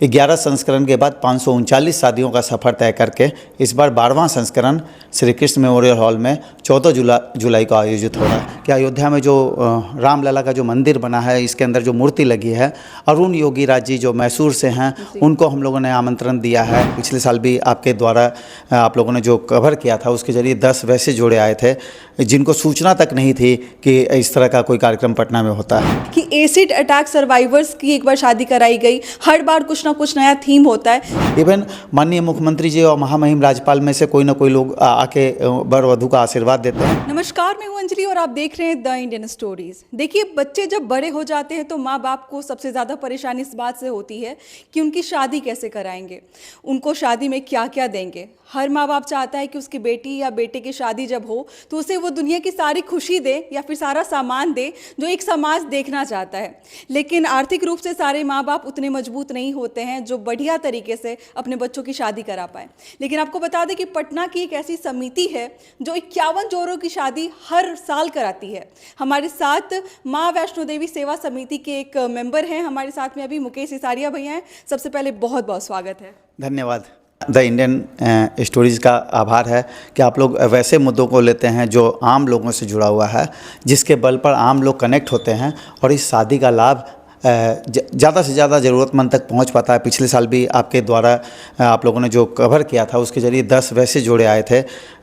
11 संस्करण के बाद 539 शादियों का सफ़र तय करके इस बार 12वां संस्करण श्री कृष्ण मेमोरियल हॉल में 14 जुलाई को आयोजित हो रहा है। कि अयोध्या में जो रामलला का जो मंदिर बना है, इसके अंदर जो मूर्ति लगी है, अरुण योगीराज जी जो मैसूर से हैं, उनको हम लोगों ने आमंत्रण दिया है। पिछले साल भी आपके द्वारा आप लोगों ने जो कवर किया था, उसके जरिए 10 वैसे जोड़े आए थे जिनको सूचना तक नहीं थी कि इस तरह का कोई कार्यक्रम पटना में होता है। कि एसिड अटैक सर्वाइवर्स की एक बार शादी कराई गई, हर बार कुछ ना कुछ नया थीम होता है। इवन माननीय मुख्यमंत्री जी और महामहिम राज्यपाल में से कोई ना कोई लोग आके वर वधू का आशीर्वाद देते हैं। नमस्कार, मैं हूं अंजलि और आप देख रहे हैं द इंडियन स्टोरीज। देखिए, बच्चे जब बड़े हो जाते हैं तो माँ बाप को सबसे ज़्यादा परेशानी इस बात से होती है कि उनकी शादी कैसे कराएंगे, उनको शादी में क्या क्या देंगे। हर माँ बाप चाहता है कि उसकी बेटी या बेटे की शादी जब हो तो उसे वो दुनिया की सारी खुशी दे या फिर सारा सामान दे जो एक समाज देखना चाहता है। लेकिन आर्थिक रूप से सारे माँ बाप उतने मजबूत नहीं होते हैं जो बढ़िया तरीके से अपने बच्चों की शादी करा पाए। लेकिन आपको बता दें कि पटना की एक ऐसी समिति है जो 51 जोड़ों की शादी हर साल कराती है। हमारे साथ माँ वैष्णो देवी सेवा समिति के एक मेंबर हैं, हमारे साथ में अभी मुकेश सिसारिया भैया हैं। सबसे पहले बहुत बहुत स्वागत है। धन्यवाद। द इंडियन स्टोरीज़ का आभार है कि आप लोग वैसे मुद्दों को लेते हैं जो आम लोगों से जुड़ा हुआ है, जिसके बल पर आम लोग कनेक्ट होते हैं और इस शादी का लाभ ज़्यादा से ज़्यादा ज़रूरतमंद तक पहुंच पाता है। पिछले साल भी आपके द्वारा आप लोगों ने जो कवर किया था, उसके ज़रिए 10 वैसे जोड़े आए थे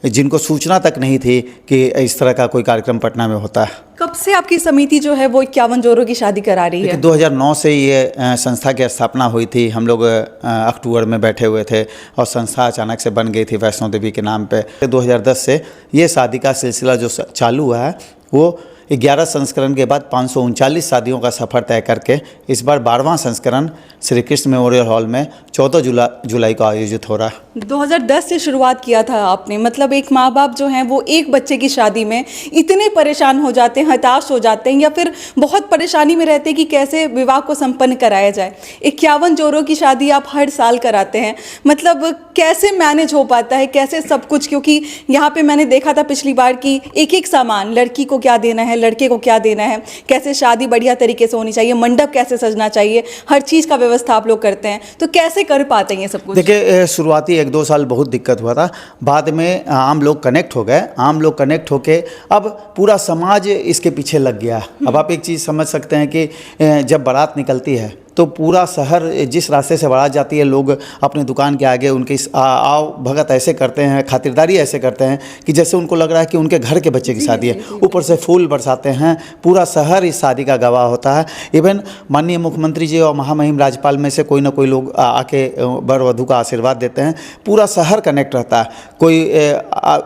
जिनको सूचना तक नहीं थी कि इस तरह का कोई कार्यक्रम पटना में होता है। कब से आपकी समिति जो है वो 51 जोड़ों की शादी करा रही है? 2009 से ये संस्था की स्थापना हुई थी। हम लोग अक्टूबर में बैठे हुए थे और संस्था अचानक से बन गई थी वैष्णो देवी के नाम पे। 2010 से ये शादी का सिलसिला जो चालू हुआ है, वो 11 संस्करण के बाद 539 शादियों का सफ़र तय करके इस बार 12वां संस्करण श्री कृष्ण मेमोरियल हॉल में 14 जुलाई को आयोजित हो रहा है। 2010 से शुरुआत किया था आपने, मतलब एक माँ बाप जो हैं वो एक बच्चे की शादी में इतने परेशान हो जाते हैं, हताश हो जाते हैं या फिर बहुत परेशानी में रहते हैं कि कैसे विवाह को संपन्न कराया जाए। 51 जोड़ों की शादी आप हर साल कराते हैं, मतलब कैसे मैनेज हो पाता है, कैसे सब कुछ? क्योंकि यहाँ पे मैंने देखा था पिछली बार कि एक एक सामान, लड़की को क्या देना है, लड़के को क्या देना है, कैसे शादी बढ़िया तरीके से होनी चाहिए, मंडप कैसे सजना चाहिए, हर चीज़ का व्यवस्था आप लोग करते हैं, तो कैसे कर पाते हैं ये सब कुछ? देखिए, शुरुआती 1-2 साल बहुत दिक्कत हुआ था। बाद में आम लोग कनेक्ट हो गए। आम लोग कनेक्ट होके अब पूरा समाज इसके पीछे लग गया। अब आप एक चीज़ समझ सकते हैं कि जब बारात निकलती है तो पूरा शहर जिस रास्ते से बारात जाती है, लोग अपने दुकान के आगे उनकी आओ भगत ऐसे करते हैं, खातिरदारी ऐसे करते हैं कि जैसे उनको लग रहा है कि उनके घर के बच्चे की शादी है। ऊपर से फूल बरसाते हैं, पूरा शहर इस शादी का गवाह होता है। इवन माननीय मुख्यमंत्री जी और महामहिम राज्यपाल में से कोई ना कोई लोग आके वर वधू का आशीर्वाद देते हैं। पूरा शहर कनेक्ट रहता है। कोई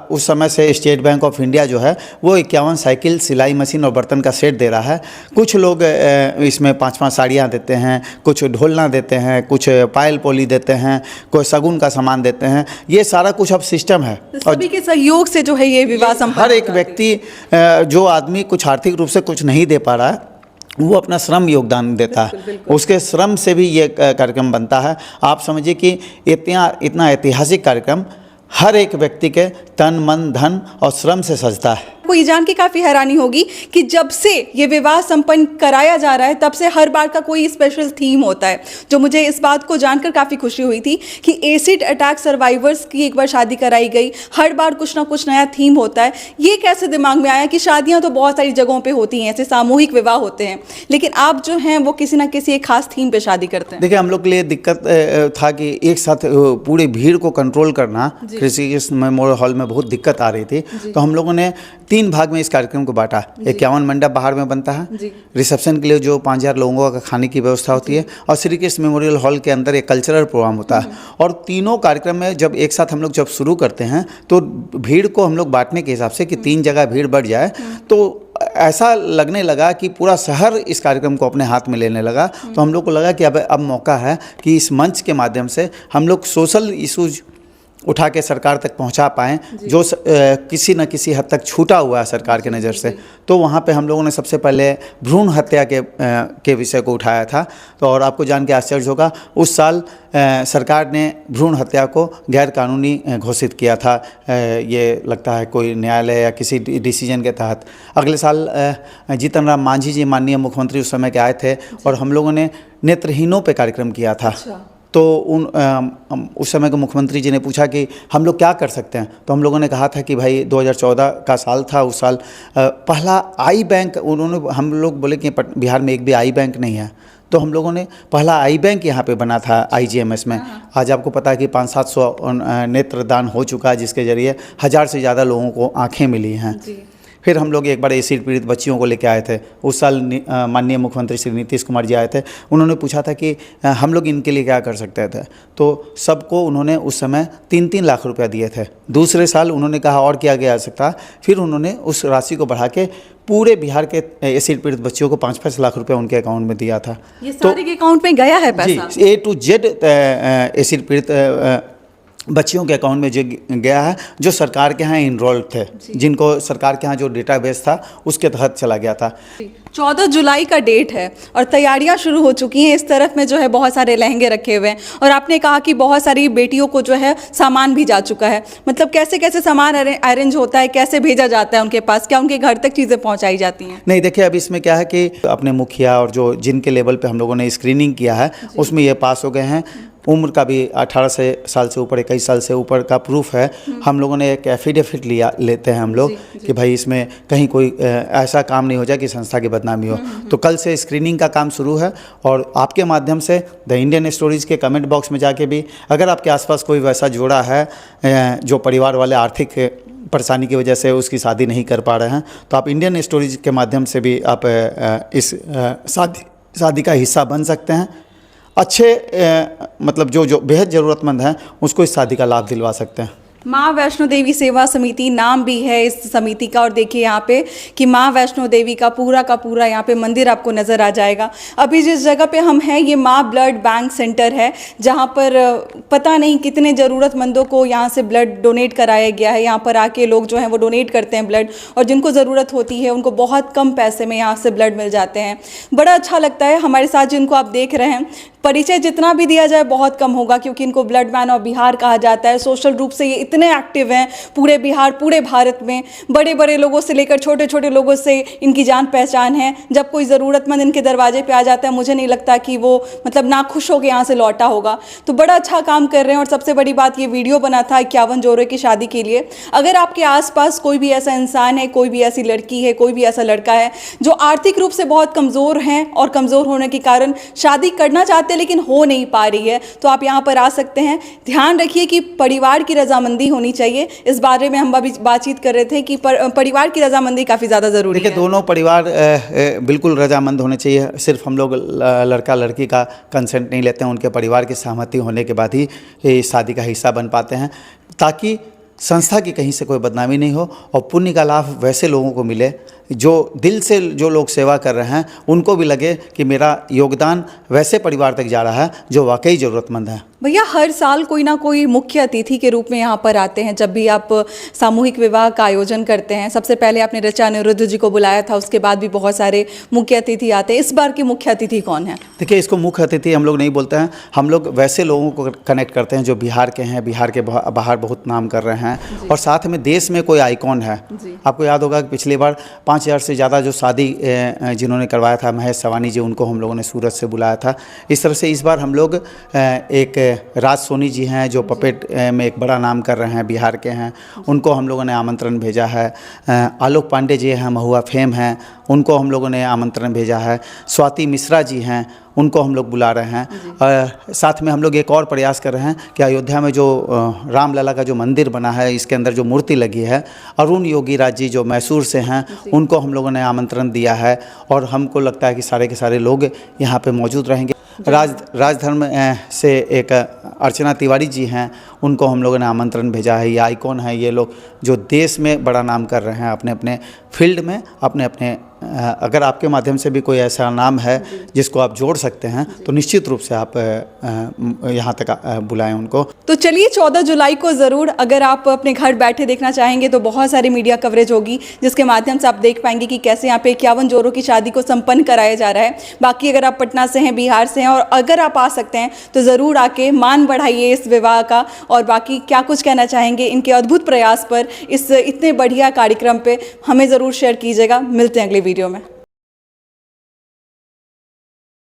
उस समय से स्टेट बैंक ऑफ इंडिया जो है वो 51 साइकिल, सिलाई मशीन और बर्तन का सेट दे रहा है। कुछ लोग इसमें 5-5 साड़ियाँ देते हैं, कुछ ढोलना देते हैं, कुछ पायल पोली देते हैं, कोई शगुन का सामान देते हैं। ये सारा कुछ अब सिस्टम है। सभी के सहयोग से जो है ये विवाह संपन्न। हर एक व्यक्ति, जो आदमी कुछ आर्थिक रूप से कुछ नहीं दे पा रहा है, वो अपना श्रम योगदान देता है। उसके श्रम से भी ये कार्यक्रम बनता है। आप समझिए कि इतना ऐतिहासिक कार्यक्रम हर एक व्यक्ति के तन, मन, धन और श्रम से सजता है। आपको ये जान के काफ़ी हैरानी होगी कि जब से ये विवाह संपन्न कराया जा रहा है तब से हर बार का कोई स्पेशल थीम होता है, जो मुझे इस बात को जानकर काफ़ी खुशी हुई थी कि एसिड अटैक सर्वाइवर्स की एक बार शादी कराई गई, हर बार कुछ ना कुछ नया थीम होता है। ये कैसे दिमाग में आया कि शादियाँ तो बहुत सारी जगहों पर होती हैं, ऐसे सामूहिक विवाह होते हैं, लेकिन आप जो हैं वो किसी ना किसी एक खास थीम पर शादी करते हैं? देखिए, हम लोग के लिए दिक्कत था कि एक साथ पूरी भीड़ को कंट्रोल करना कृषि मेमोरियल हॉल में बहुत दिक्कत आ रही थी। तो हम लोगों ने 3 भाग में इस कार्यक्रम को बांटा। 51 मंडप बाहर में बनता है, रिसेप्शन के लिए जो 5000 लोगों का खाने की व्यवस्था होती है, और श्री कृष्ण मेमोरियल हॉल के अंदर एक कल्चरल प्रोग्राम होता है। और तीनों कार्यक्रम में जब एक साथ हम लोग जब शुरू करते हैं तो भीड़ को हम लोग बांटने के हिसाब से कि 3 जगह भीड़ बढ़ जाए, तो ऐसा लगने लगा कि पूरा शहर इस कार्यक्रम को अपने हाथ में लेने लगा। तो हम लोग को लगा कि अब मौका है कि इस मंच के माध्यम से हम लोग सोशल इशूज उठा के सरकार तक पहुंचा पाएँ, जो किसी न किसी हद तक छूटा हुआ है सरकार के नज़र से। तो वहाँ पे हम लोगों ने सबसे पहले भ्रूण हत्या के विषय को उठाया था। तो और आपको जान के आश्चर्य होगा, उस साल सरकार ने भ्रूण हत्या को गैर कानूनी घोषित किया था। ये लगता है कोई न्यायालय या किसी डिसीजन के तहत। अगले साल जीतन राम मांझी जी माननीय मुख्यमंत्री उस समय के आए थे और हम लोगों ने नेत्रहीनों पे कार्यक्रम किया था। तो उस समय के मुख्यमंत्री जी ने पूछा कि हम लोग क्या कर सकते हैं। तो हम लोगों ने कहा था कि भाई 2014 का साल था, उस साल पहला आई बैंक, हम लोग बोले कि बिहार में एक भी आई बैंक नहीं है। तो हम लोगों ने पहला आई बैंक यहाँ पे बना था IGMS में। आज आपको पता है कि 500-700 नेत्रदान हो चुका है, जिसके ज़रिए 1000 से ज़्यादा लोगों को आँखें मिली हैं। फिर हम लोग एक बार एसिड पीड़ित बच्चियों को लेकर आए थे। उस साल माननीय मुख्यमंत्री श्री नीतीश कुमार जी आए थे। उन्होंने पूछा था कि हम लोग इनके लिए क्या कर सकते थे। तो सबको उन्होंने उस समय 3-3 लाख रुपया दिए थे। दूसरे साल उन्होंने कहा और किया जा सकता, फिर उन्होंने उस राशि को बढ़ा के पूरे बिहार के एसिड पीड़ित बच्चियों को 5-5 लाख रुपया उनके अकाउंट में दिया था। ये सारे के अकाउंट में गया है पैसा? जी, A to Z एसिड पीड़ित बच्चियों के अकाउंट में जो गया है, जो सरकार के यहाँ इनरोल्ड थे, जिनको सरकार के यहाँ जो डेटाबेस था उसके तहत चला गया था। 14 जुलाई का डेट है और तैयारियां शुरू हो चुकी हैं। इस तरफ में जो है बहुत सारे लहंगे रखे हुए हैं और आपने कहा कि बहुत सारी बेटियों को जो है सामान भी जा चुका है। मतलब कैसे कैसे सामान अरेंज होता है, कैसे भेजा जाता है उनके पास, क्या उनके घर तक चीज़ें पहुँचाई जाती हैं? नहीं, देखिए अब इसमें क्या है कि अपने मुखिया और जो जिनके लेवल पे हम लोगों ने स्क्रीनिंग किया है उसमें ये पास हो गए हैं। उम्र का भी 18 साल से ऊपर, 21 साल से ऊपर का प्रूफ है। हम लोगों ने एक एफिडेविट लेते हैं हम लोग कि भाई इसमें कहीं कोई ऐसा काम नहीं हो जाए कि संस्था की बदनामी हो। तो कल से स्क्रीनिंग का काम शुरू है और आपके माध्यम से द इंडियन स्टोरीज के कमेंट बॉक्स में जाके भी अगर आपके आसपास कोई वैसा जोड़ा है जो परिवार वाले आर्थिक परेशानी की वजह से उसकी शादी नहीं कर पा रहे हैं, तो आप इंडियन स्टोरीज के माध्यम से भी आप इस शादी का हिस्सा बन सकते हैं। अच्छे मतलब जो बेहद ज़रूरतमंद हैं उसको इस शादी का लाभ दिलवा सकते हैं। माँ वैष्णो देवी सेवा समिति नाम भी है इस समिति का और देखिए यहाँ पे कि माँ वैष्णो देवी का पूरा यहाँ पे मंदिर आपको नज़र आ जाएगा। अभी जिस जगह पे हम हैं ये माँ ब्लड बैंक सेंटर है, जहाँ पर पता नहीं कितने ज़रूरतमंदों को यहाँ से ब्लड डोनेट कराया गया है। यहाँ पर आके लोग जो हैं वो डोनेट करते हैं ब्लड, और जिनको ज़रूरत होती है उनको बहुत कम पैसे में यहाँ से ब्लड मिल जाते हैं। बड़ा अच्छा लगता है। हमारे साथ जिनको आप देख रहे हैं, परिचय जितना भी दिया जाए बहुत कम होगा क्योंकि इनको ब्लड मैन ऑफ बिहार कहा जाता है। सोशल रूप से ये इतने एक्टिव हैं पूरे बिहार, पूरे भारत में। बड़े बड़े लोगों से लेकर छोटे छोटे लोगों से इनकी जान पहचान है। जब कोई ज़रूरतमंद इनके दरवाजे पे आ जाता है, मुझे नहीं लगता कि वो मतलब नाखुश होकर यहाँ से लौटा होगा। तो बड़ा अच्छा काम कर रहे हैं। और सबसे बड़ी बात, ये वीडियो बना था 51 जोड़े की शादी के लिए। अगर आपके आसपास कोई भी ऐसा इंसान है, कोई भी ऐसी लड़की है, कोई भी ऐसा लड़का है जो आर्थिक रूप से बहुत कमज़ोर हैं और कमज़ोर होने के कारण शादी करना चाहते लेकिन हो नहीं पा रही है, तो आप यहाँ पर आ सकते हैं। ध्यान रखिए कि परिवार की रजामंदी होनी चाहिए। इस बारे में हम अभी बातचीत कर रहे थे कि परिवार की रजामंदी काफ़ी ज़्यादा ज़रूरी है। देखिए, दोनों परिवार बिल्कुल रजामंद होने चाहिए। सिर्फ हम लोग लड़का लड़की का कंसेंट नहीं लेते हैं, उनके परिवार की सहमति होने के बाद ही शादी का हिस्सा बन पाते हैं, ताकि संस्था की कहीं से कोई बदनामी नहीं हो और पुण्य का लाभ वैसे लोगों को मिले जो दिल से जो लोग सेवा कर रहे हैं, उनको भी लगे कि मेरा योगदान वैसे परिवार तक जा रहा है जो वाकई ज़रूरतमंद है। भैया, हर साल कोई ना कोई मुख्य अतिथि के रूप में यहाँ पर आते हैं। जब भी आप सामूहिक विवाह का आयोजन करते हैं, सबसे पहले आपने ऋचा अनिरुद्ध जी को बुलाया था, उसके बाद भी बहुत सारे मुख्य अतिथि आते हैं। इस बार के मुख्य अतिथि कौन है? देखिए, इसको मुख्य अतिथि हम लोग नहीं बोलते हैं। हम लोग वैसे लोगों को कनेक्ट करते हैं जो बिहार के हैं, बिहार के बाहर बहुत नाम कर रहे हैं और साथ में देश में कोई आइकॉन है। आपको याद होगा कि पिछली बार 5000 से ज़्यादा जो शादी जिन्होंने करवाया था, महेश सवानी जी, उनको हम लोगों ने सूरत से बुलाया था। इस तरह से इस बार हम लोग एक राज सोनी जी हैं जो पपेट में एक बड़ा नाम कर रहे हैं, बिहार के हैं, उनको हम लोगों ने आमंत्रण भेजा है। आलोक पांडे जी हैं, महुआ फेम हैं, उनको हम लोगों ने आमंत्रण भेजा है। स्वाति मिश्रा जी हैं, उनको हम लोग बुला रहे हैं। साथ में हम लोग एक और प्रयास कर रहे हैं कि अयोध्या में जो रामलला का जो मंदिर बना है, इसके अंदर जो मूर्ति लगी है, अरुण योगी राज जी जो मैसूर से हैं, उनको हम लोगों ने आमंत्रण दिया है और हमको लगता है कि सारे के सारे लोग यहाँ पे मौजूद रहेंगे। राजधर्म से एक अर्चना तिवारी जी हैं, उनको हम लोगों ने आमंत्रण भेजा है। ये आइकॉन है, ये लोग जो देश में बड़ा नाम कर रहे हैं अपने अपने फील्ड में, अपने अपने अगर आपके माध्यम से भी कोई ऐसा नाम है जिसको आप जोड़ सकते हैं तो निश्चित रूप से आप यहाँ तक बुलाएं उनको। तो चलिए 14 जुलाई को ज़रूर, अगर आप अपने घर बैठे देखना चाहेंगे तो बहुत सारी मीडिया कवरेज होगी जिसके माध्यम से आप देख पाएंगे कि कैसे यहाँ पे 51 जोड़ों की शादी को संपन्न कराया जा रहा है। बाकी अगर आप पटना से हैं, बिहार से हैं और अगर आप आ सकते हैं तो ज़रूर आके मान बढ़ाइए इस विवाह का। और बाकी क्या कुछ कहना चाहेंगे इनके अद्भुत प्रयास पर, इस इतने बढ़िया कार्यक्रम पर हमें ज़रूर शेयर कीजिएगा। मिलते हैं अगले वीडियो में।